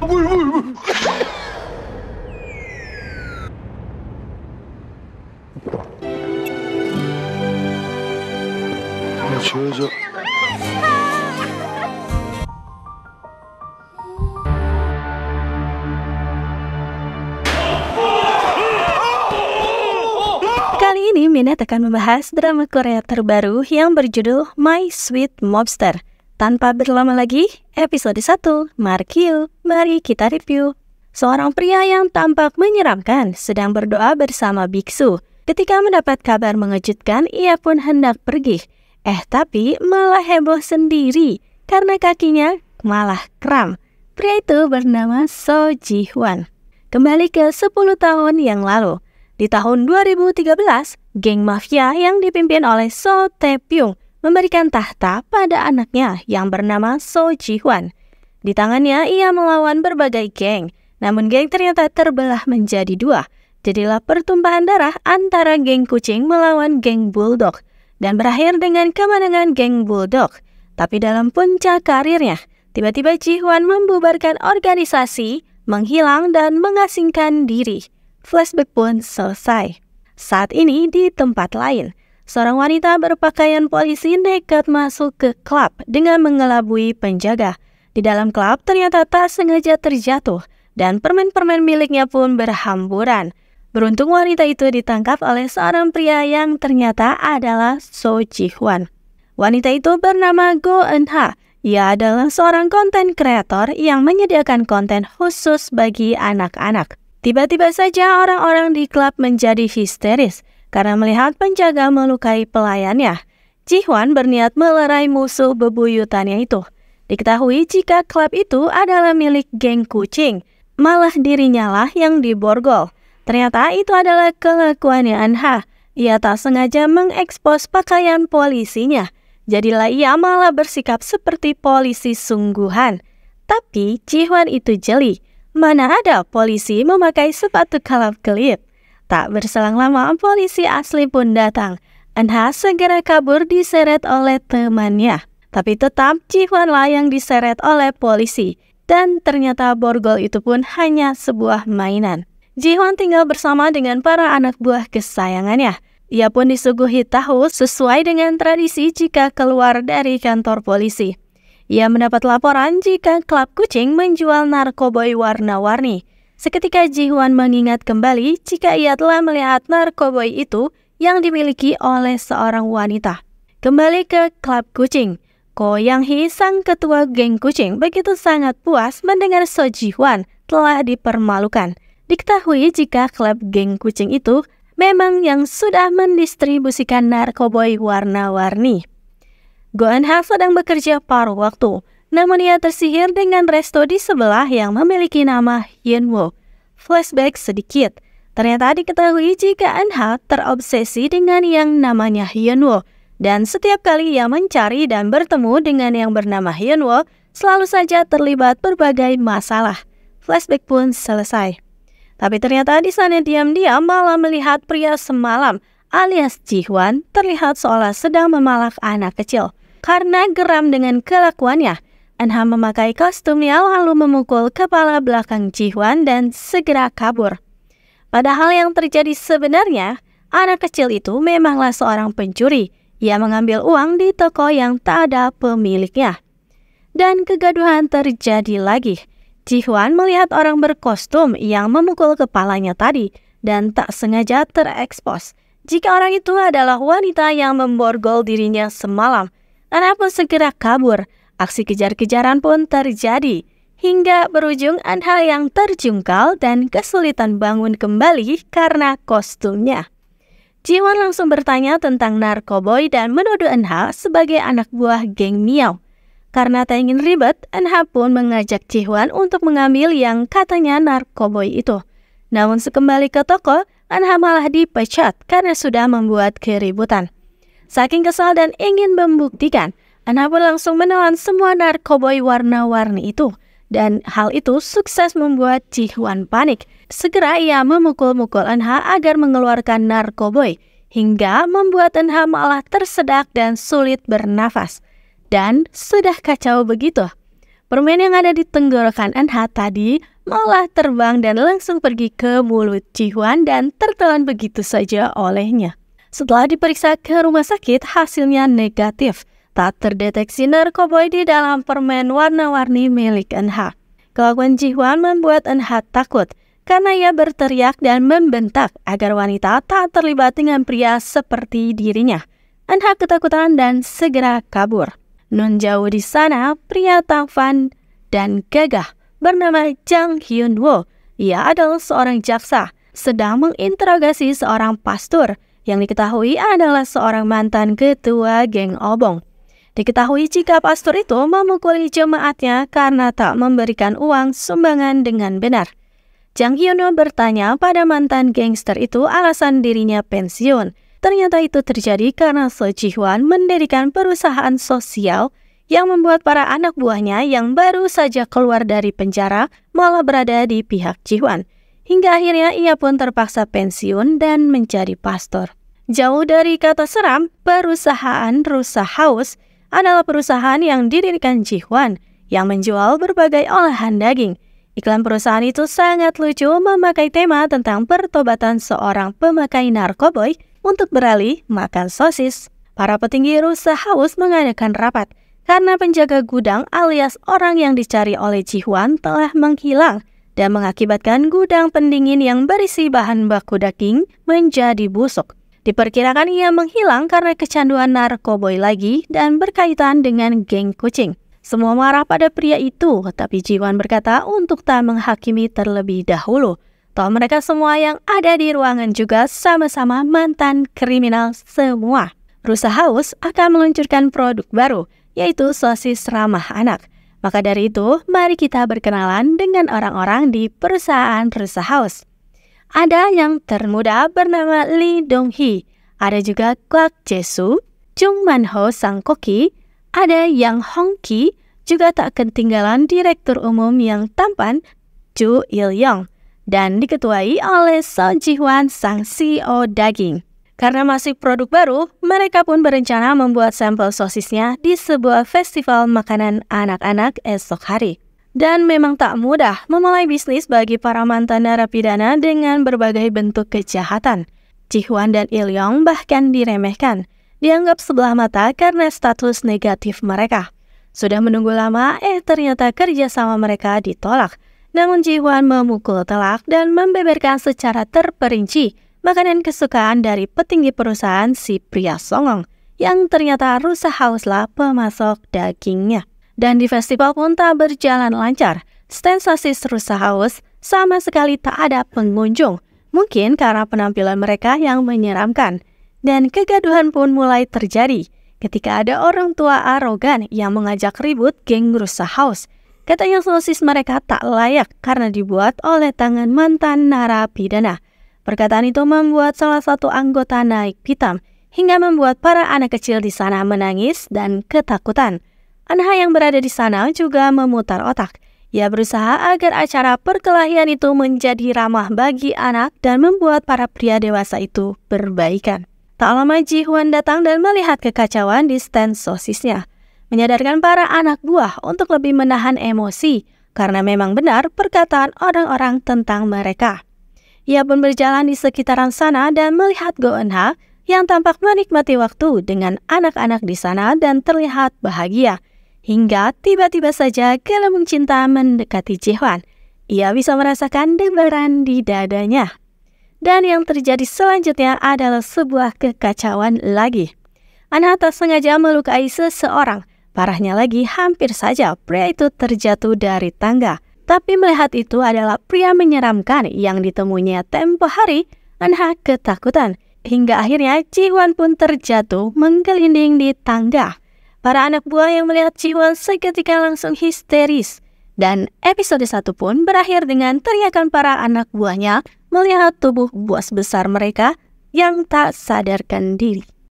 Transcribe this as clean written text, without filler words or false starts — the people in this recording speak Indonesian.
Kali ini Minat akan membahas drama Korea terbaru yang berjudul My Sweet Mobster. Tanpa berlama lagi, episode 1, mari kita review. Seorang pria yang tampak menyeramkan sedang berdoa bersama biksu. Ketika mendapat kabar mengejutkan, ia pun hendak pergi. Tapi malah heboh sendiri karena kakinya malah kram. Pria itu bernama So Ji Hwan. Kembali ke 10 tahun yang lalu. Di tahun 2013, geng mafia yang dipimpin oleh So Tae Pyung memberikan tahta pada anaknya yang bernama So Ji Hwan. Di tangannya ia melawan berbagai geng, namun geng ternyata terbelah menjadi dua. Jadilah pertumpahan darah antara geng kucing melawan geng bulldog dan berakhir dengan kemenangan geng bulldog. Tapi dalam puncak karirnya, tiba-tiba Ji Hwan membubarkan organisasi, menghilang dan mengasingkan diri. Flashback pun selesai. Saat ini di tempat lain, seorang wanita berpakaian polisi nekat masuk ke klub dengan mengelabui penjaga. Di dalam klub ternyata tak sengaja terjatuh dan permen-permen miliknya pun berhamburan. Beruntung wanita itu ditangkap oleh seorang pria yang ternyata adalah So Ji Hwan. Wanita itu bernama Go Eun-ha. Ia adalah seorang konten kreator yang menyediakan konten khusus bagi anak-anak. Tiba-tiba saja orang-orang di klub menjadi histeris karena melihat penjaga melukai pelayannya. Ji Hwan berniat melerai musuh bebuyutannya itu. Diketahui jika klub itu adalah milik geng kucing, malah dirinya lah yang diborgol. Ternyata itu adalah kelakuannya Eun-ha. Ia tak sengaja mengekspos pakaian polisinya. Jadilah ia malah bersikap seperti polisi sungguhan. Tapi Ji Hwan itu jeli. Mana ada polisi memakai sepatu kelap-kelip. Tak berselang lama polisi asli pun datang. Eun-ha segera kabur diseret oleh temannya. Tapi tetap Ji Hwan lah yang diseret oleh polisi. Dan ternyata borgol itu pun hanya sebuah mainan. Ji Hwan tinggal bersama dengan para anak buah kesayangannya. Ia pun disuguhi tahu sesuai dengan tradisi jika keluar dari kantor polisi. Ia mendapat laporan jika klub kucing menjual narkoboy warna-warni. Seketika Ji Hwan mengingat kembali jika ia telah melihat narkoboy itu yang dimiliki oleh seorang wanita. Kembali ke klub kucing. Ko Yang Hee, sang ketua geng kucing, begitu sangat puas mendengar So Ji Hwan telah dipermalukan. Diketahui jika klub geng kucing itu memang yang sudah mendistribusikan narkoboy warna-warni. Go Eun-ha sedang bekerja paruh waktu, namun ia tersihir dengan resto di sebelah yang memiliki nama Hyunwoo. Flashback sedikit, ternyata diketahui jika Eun-ha terobsesi dengan yang namanya Hyunwoo, dan setiap kali ia mencari dan bertemu dengan yang bernama Hyunwoo, selalu saja terlibat berbagai masalah. Flashback pun selesai. Tapi ternyata di sana diam-diam malah melihat pria semalam alias Ji Hwan terlihat seolah sedang memalak anak kecil. Karena geram dengan kelakuannya, Eun-ha memakai kostumnya lalu memukul kepala belakang Ji Hwan dan segera kabur. Padahal yang terjadi sebenarnya, anak kecil itu memanglah seorang pencuri. Ia mengambil uang di toko yang tak ada pemiliknya. Dan kegaduhan terjadi lagi. Ji Hwan melihat orang berkostum yang memukul kepalanya tadi dan tak sengaja terekspos jika orang itu adalah wanita yang memborgol dirinya semalam. Eun-ha pun segera kabur. Aksi kejar-kejaran pun terjadi hingga berujung Eun-ha yang terjungkal dan kesulitan bangun kembali karena kostumnya. Ji Hwan langsung bertanya tentang narkoboy dan menuduh Eun-ha sebagai anak buah geng Miao. Karena tak ingin ribet, Eun-ha pun mengajak Ji Hwan untuk mengambil yang katanya narkoboy itu. Namun sekembali ke toko, Eun-ha malah dipecat karena sudah membuat keributan. Saking kesal dan ingin membuktikan, Eun-ha pun langsung menelan semua narkoboy warna-warni itu. Dan hal itu sukses membuat Ji Hwan panik. Segera ia memukul-mukul Eun-ha agar mengeluarkan narkoboy, hingga membuat Eun-ha malah tersedak dan sulit bernafas. Dan sudah kacau begitu. Permen yang ada di tenggorokan Eunha tadi malah terbang dan langsung pergi ke mulut Ji-hwan dan tertelan begitu saja olehnya. Setelah diperiksa ke rumah sakit, hasilnya negatif. Tak terdeteksi narkoboy di dalam permen warna-warni milik Eunha. Kelakuan Ji-hwan membuat Eunha takut karena ia berteriak dan membentak agar wanita tak terlibat dengan pria seperti dirinya. Eunha ketakutan dan segera kabur. Non jauh di sana, pria tampan dan gagah bernama Jang Hyun-woo. Ia adalah seorang jaksa, sedang menginterogasi seorang pastor yang diketahui adalah seorang mantan ketua geng obong. Diketahui jika pastor itu memukuli jemaatnya karena tak memberikan uang sumbangan dengan benar. Jang Hyun-woo bertanya pada mantan gangster itu alasan dirinya pensiun. Ternyata itu terjadi karena So Ji-hwan mendirikan perusahaan sosial yang membuat para anak buahnya yang baru saja keluar dari penjara malah berada di pihak Ji-hwan. Hingga akhirnya ia pun terpaksa pensiun dan menjadi pastor. Jauh dari kata seram, perusahaan Rusa House adalah perusahaan yang didirikan Ji-hwan yang menjual berbagai olahan daging. Iklan perusahaan itu sangat lucu, memakai tema tentang pertobatan seorang pemakai narkoboy untuk beralih makan sosis. Para petinggi Rusa House mengadakan rapat karena penjaga gudang alias orang yang dicari oleh Ji-hwan telah menghilang dan mengakibatkan gudang pendingin yang berisi bahan baku daging menjadi busuk. Diperkirakan ia menghilang karena kecanduan narkoboy lagi dan berkaitan dengan geng kucing. Semua marah pada pria itu, tapi Ji-hwan berkata untuk tak menghakimi terlebih dahulu. Toh mereka semua yang ada di ruangan juga sama-sama mantan kriminal semua. Rusa House akan meluncurkan produk baru, yaitu sosis ramah anak. Maka dari itu, mari kita berkenalan dengan orang-orang di perusahaan Rusa House. Ada yang termuda bernama Lee Dong-hee, ada juga Kwak Jae-soo, Jung Man-ho sang koki, ada Yang Hong-ki, juga tak ketinggalan direktur umum yang tampan Ju Il-young, dan diketuai oleh So Ji-hwan sang CEO daging. Karena masih produk baru, mereka pun berencana membuat sampel sosisnya di sebuah festival makanan anak-anak esok hari. Dan memang tak mudah memulai bisnis bagi para mantan narapidana dengan berbagai bentuk kejahatan. Ji-hwan dan Il-young bahkan diremehkan, dianggap sebelah mata karena status negatif mereka. Sudah menunggu lama, ternyata kerjasama mereka ditolak. Namun Ji-hwan memukul telak dan membeberkan secara terperinci makanan kesukaan dari petinggi perusahaan si pria songong, yang ternyata Rusa House lah pemasok dagingnya. Dan di festival pun tak berjalan lancar. Stand sosis Rusa House sama sekali tak ada pengunjung. Mungkin karena penampilan mereka yang menyeramkan. Dan kegaduhan pun mulai terjadi ketika ada orang tua arogan yang mengajak ribut geng Rusa House. Katanya sosis mereka tak layak karena dibuat oleh tangan mantan narapidana. Perkataan itu membuat salah satu anggota naik pitam hingga membuat para anak kecil di sana menangis dan ketakutan. Eunha yang berada di sana juga memutar otak. Ia berusaha agar acara perkelahian itu menjadi ramah bagi anak dan membuat para pria dewasa itu berbaikan. Tak lama Ji-hwan datang dan melihat kekacauan di stand sosisnya, menyadarkan para anak buah untuk lebih menahan emosi karena memang benar perkataan orang-orang tentang mereka. Ia pun berjalan di sekitaran sana dan melihat Go Eunha yang tampak menikmati waktu dengan anak-anak di sana dan terlihat bahagia. Hingga tiba-tiba saja gelembung cinta mendekati Ji-hwan. Ia bisa merasakan debaran di dadanya. Dan yang terjadi selanjutnya adalah sebuah kekacauan lagi. Eunha tak sengaja melukai seseorang. Parahnya lagi, hampir saja pria itu terjatuh dari tangga. Tapi melihat itu adalah pria menyeramkan yang ditemuinya tempo hari, Eunha ketakutan. Hingga akhirnya Ji-hwan pun terjatuh menggelinding di tangga. Para anak buah yang melihat Ji-hwan seketika langsung histeris. Dan episode 1 pun berakhir dengan teriakan para anak buahnya melihat tubuh bos besar mereka yang tak sadarkan diri.